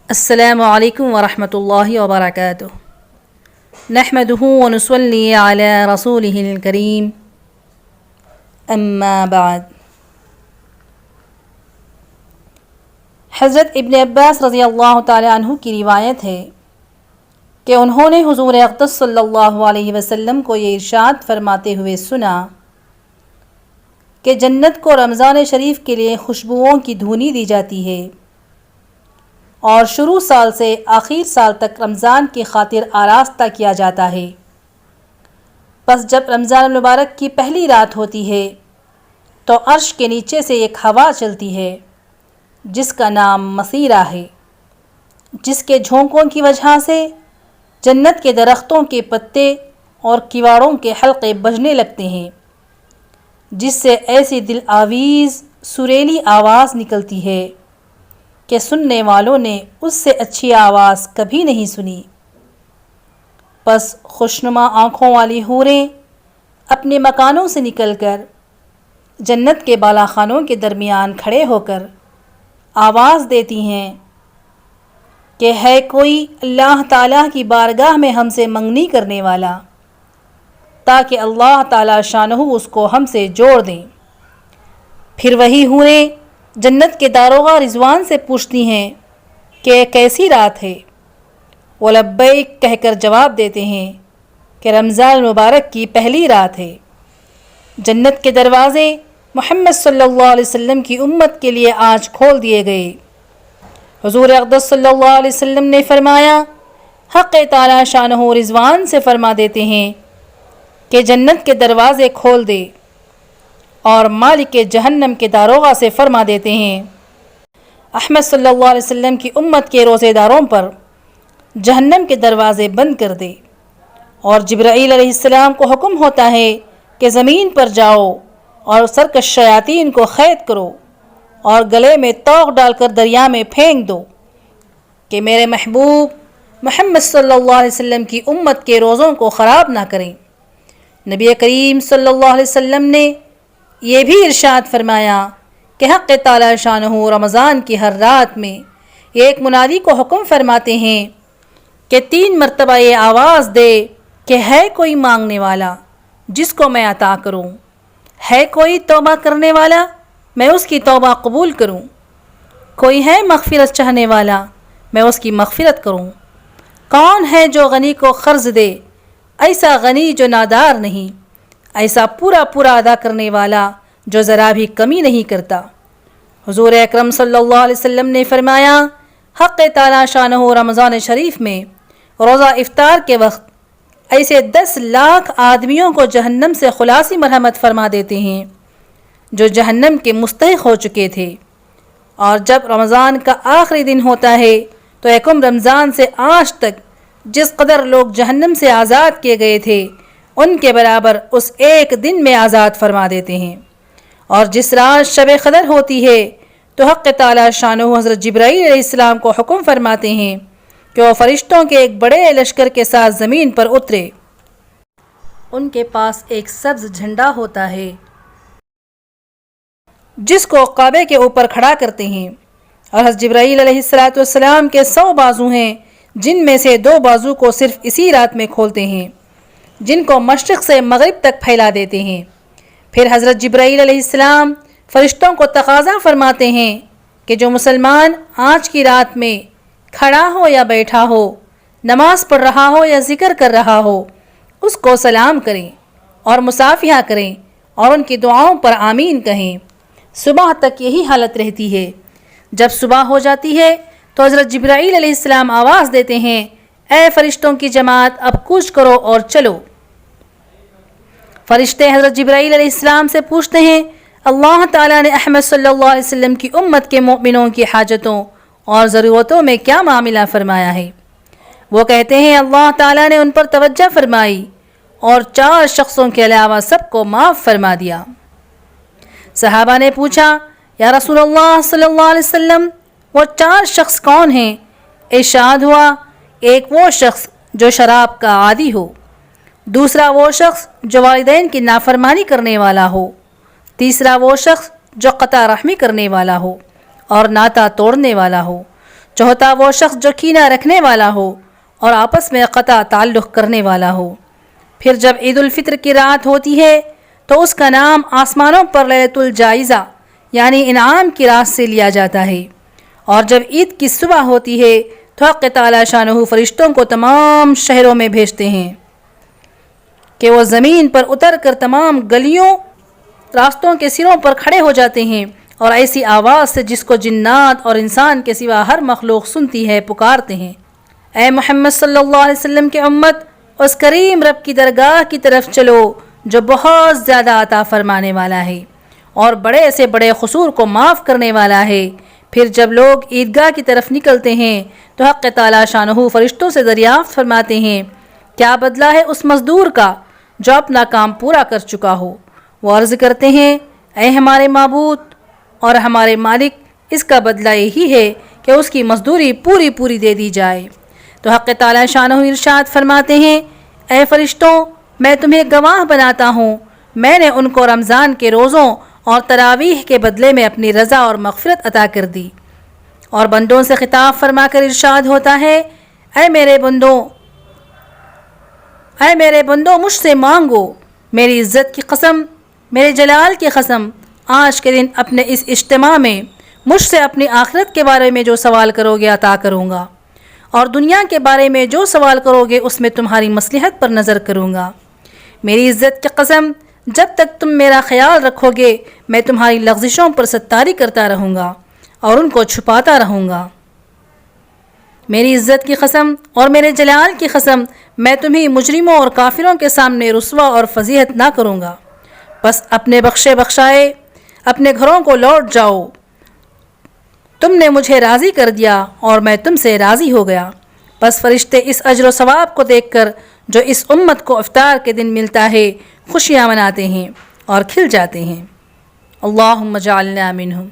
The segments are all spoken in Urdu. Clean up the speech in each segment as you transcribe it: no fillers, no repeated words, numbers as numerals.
السلام علیکم ورحمۃ اللہ وبرکاتہ نحمدہ ونصلی علی رسولہ الکریم اما بعد۔ حضرت ابن عباس رضی اللہ تعالی عنہ کی روایت ہے کہ انہوں نے حضور اقدس صلی اللہ علیہ وسلم کو یہ ارشاد فرماتے ہوئے سنا کہ جنت کو رمضان شریف کے لیے خوشبوؤں کی دھونی دی جاتی ہے اور شروع سال سے آخر سال تک رمضان کی خاطر آراستہ کیا جاتا ہے۔ پس جب رمضان المبارک کی پہلی رات ہوتی ہے تو عرش کے نیچے سے ایک ہوا چلتی ہے جس کا نام مسیرہ ہے، جس کے جھونکوں کی وجہ سے جنت کے درختوں کے پتے اور کیواڑوں کے حلقے بجنے لگتے ہیں، جس سے ایسی دل آویز سریلی آواز نکلتی ہے کہ سننے والوں نے اس سے اچھی آواز کبھی نہیں سنی۔ پس خوشنما آنکھوں والی حوریں اپنے مکانوں سے نکل کر جنت کے بالا خانوں کے درمیان کھڑے ہو کر آواز دیتی ہیں کہ ہے کوئی اللہ تعالیٰ کی بارگاہ میں ہم سے منگنی کرنے والا، تاکہ اللہ تعالیٰ شانہ اس کو ہم سے جوڑ دیں۔ پھر وہی حوریں جنت کے داروغہ رضوان سے پوچھتی ہیں کہ کیسی رات ہے؟ وہ لبیک کہہ کر جواب دیتے ہیں کہ رمضان المبارک کی پہلی رات ہے۔ جنت کے دروازے محمد صلی اللہ علیہ وسلم کی امت کے لیے آج کھول دیے گئے۔ حضور اقدس صلی اللہ علیہ وسلم نے فرمایا، حق تعالی شانہ رضوان سے فرما دیتے ہیں کہ جنت کے دروازے کھول دے، اور مالک جہنم کے داروغہ سے فرما دیتے ہیں احمد صلی اللہ علیہ وسلم کی امت کے روزے داروں پر جہنم کے دروازے بند کر دے۔ اور جبرائیل علیہ السلام کو حکم ہوتا ہے کہ زمین پر جاؤ اور سرکش شیاطین کو قید کرو اور گلے میں توق ڈال کر دریا میں پھینک دو کہ میرے محبوب محمد صلی اللہ علیہ وسلم کی امت کے روزوں کو خراب نہ کریں۔ نبی کریم صلی اللہ علیہ وسلم نے یہ بھی ارشاد فرمایا کہ حق تعالی شانہ رمضان کی ہر رات میں ایک منادی کو حکم فرماتے ہیں کہ 3 مرتبہ یہ آواز دے کہ ہے کوئی مانگنے والا جس کو میں عطا کروں، ہے کوئی توبہ کرنے والا میں اس کی توبہ قبول کروں، کوئی ہے مغفرت چاہنے والا میں اس کی مغفرت کروں، کون ہے جو غنی کو قرض دے، ایسا غنی جو نادار نہیں، ایسا پورا ادا کرنے والا جو ذرا بھی کمی نہیں کرتا۔ حضور اکرم صلی اللہ علیہ وسلم نے فرمایا، حق تعالی شانہ رمضان شریف میں روزہ افطار کے وقت ایسے 10 لاکھ آدمیوں کو جہنم سے خلاصی مرحمت فرما دیتے ہیں جو جہنم کے مستحق ہو چکے تھے۔ اور جب رمضان کا آخری دن ہوتا ہے تو یکم رمضان سے آج تک جس قدر لوگ جہنم سے آزاد کیے گئے تھے ان کے برابر اس ایک دن میں آزاد فرما دیتے ہیں۔ اور جس رات شب قدر ہوتی ہے تو حق تعالی شانہ حضرت جبرائیل علیہ السلام کو حکم فرماتے ہیں کہ وہ فرشتوں کے ایک بڑے لشکر کے ساتھ زمین پر اترے۔ ان کے پاس ایک سبز جھنڈا ہوتا ہے جس کو کعبے کے اوپر کھڑا کرتے ہیں، اور حضرت جبرائیل علیہ السلام کے 100 بازو ہیں جن میں سے 2 بازو کو صرف اسی رات میں کھولتے ہیں، جن کو مشرق سے مغرب تک پھیلا دیتے ہیں۔ پھر حضرت جبرائیل علیہ السلام فرشتوں کو تقاضا فرماتے ہیں کہ جو مسلمان آج کی رات میں کھڑا ہو یا بیٹھا ہو، نماز پڑھ رہا ہو یا ذکر کر رہا ہو، اس کو سلام کریں اور مصافحہ کریں اور ان کی دعاؤں پر آمین کہیں۔ صبح تک یہی حالت رہتی ہے۔ جب صبح ہو جاتی ہے تو حضرت جبرائیل علیہ السلام آواز دیتے ہیں، اے فرشتوں کی جماعت اب کوچ کرو اور چلو۔ فرشتے حضرت جبرائیل علیہ السلام سے پوچھتے ہیں، اللہ تعالیٰ نے احمد صلی اللہ علیہ وسلم کی امت کے مؤمنوں کی حاجتوں اور ضرورتوں میں کیا معاملہ فرمایا ہے؟ وہ کہتے ہیں اللہ تعالیٰ نے ان پر توجہ فرمائی اور 4 شخصوں کے علاوہ سب کو معاف فرما دیا۔ صحابہ نے پوچھا، یا رسول اللہ صلی اللہ علیہ وسلم وہ 4 شخص کون ہیں؟ ارشاد ہوا، ایک وہ شخص جو شراب کا عادی ہو، دوسرا وہ شخص جو والدین کی نافرمانی کرنے والا ہو، تیسرا وہ شخص جو قطع رحمی کرنے والا ہو اور ناتا توڑنے والا ہو، چوتھا وہ شخص جو کینہ رکھنے والا ہو اور آپس میں قطع تعلق کرنے والا ہو۔ پھر جب عید الفطر کی رات ہوتی ہے تو اس کا نام آسمانوں پر لیلۃ الجائزہ یعنی انعام کی رات سے لیا جاتا ہے، اور جب عید کی صبح ہوتی ہے تو حق تعالی شانہ فرشتوں کو تمام شہروں میں بھیجتے ہیں کہ وہ زمین پر اتر کر تمام گلیوں راستوں کے سروں پر کھڑے ہو جاتے ہیں اور ایسی آواز سے جس کو جنات اور انسان کے سوا ہر مخلوق سنتی ہے پکارتے ہیں، اے محمد صلی اللہ علیہ وسلم کی امت، اس کریم رب کی درگاہ کی طرف چلو جو بہت زیادہ عطا فرمانے والا ہے اور بڑے سے بڑے قصور کو معاف کرنے والا ہے۔ پھر جب لوگ عیدگاہ کی طرف نکلتے ہیں تو حق تعالی شانہ فرشتوں سے دریافت فرماتے ہیں کیا بدلہ ہے اس مزدور کا جو اپنا کام پورا کر چکا ہو؟ وہ عرض کرتے ہیں اے ہمارے معبود اور ہمارے مالک، اس کا بدلہ یہی ہے کہ اس کی مزدوری پوری دے دی جائے۔ تو حق تعالی شانہ ارشاد فرماتے ہیں اے فرشتوں، میں تمہیں گواہ بناتا ہوں، میں نے ان کو رمضان کے روزوں اور تراویح کے بدلے میں اپنی رضا اور مغفرت عطا کر دی۔ اور بندوں سے خطاب فرما کر ارشاد ہوتا ہے اے میرے بندوں مجھ سے مانگو، میری عزت کی قسم، میرے جلال کی قسم، آج کے دن اپنے اس اجتماع میں مجھ سے اپنی آخرت کے بارے میں جو سوال کرو گے عطا کروں گا، اور دنیا کے بارے میں جو سوال کرو گے اس میں تمہاری مصلحت پر نظر کروں گا۔ میری عزت کی قسم، جب تک تم میرا خیال رکھو گے میں تمہاری لغزشوں پر ستاری کرتا رہوں گا اور ان کو چھپاتا رہوں گا۔ میری عزت کی قسم اور میرے جلال کی قسم، میں تمہیں مجرموں اور کافروں کے سامنے رسوا اور فضیحت نہ کروں گا۔ بس اپنے بخشے بخشائے اپنے گھروں کو لوٹ جاؤ، تم نے مجھے راضی کر دیا اور میں تم سے راضی ہو گیا۔ بس فرشتے اس اجر و ثواب کو دیکھ کر جو اس امت کو افطار کے دن ملتا ہے خوشیاں مناتے ہیں اور کھل جاتے ہیں۔ اللہم اجعلنا منہم۔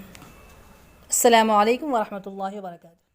السلام علیکم ورحمۃ اللہ وبرکاتہ۔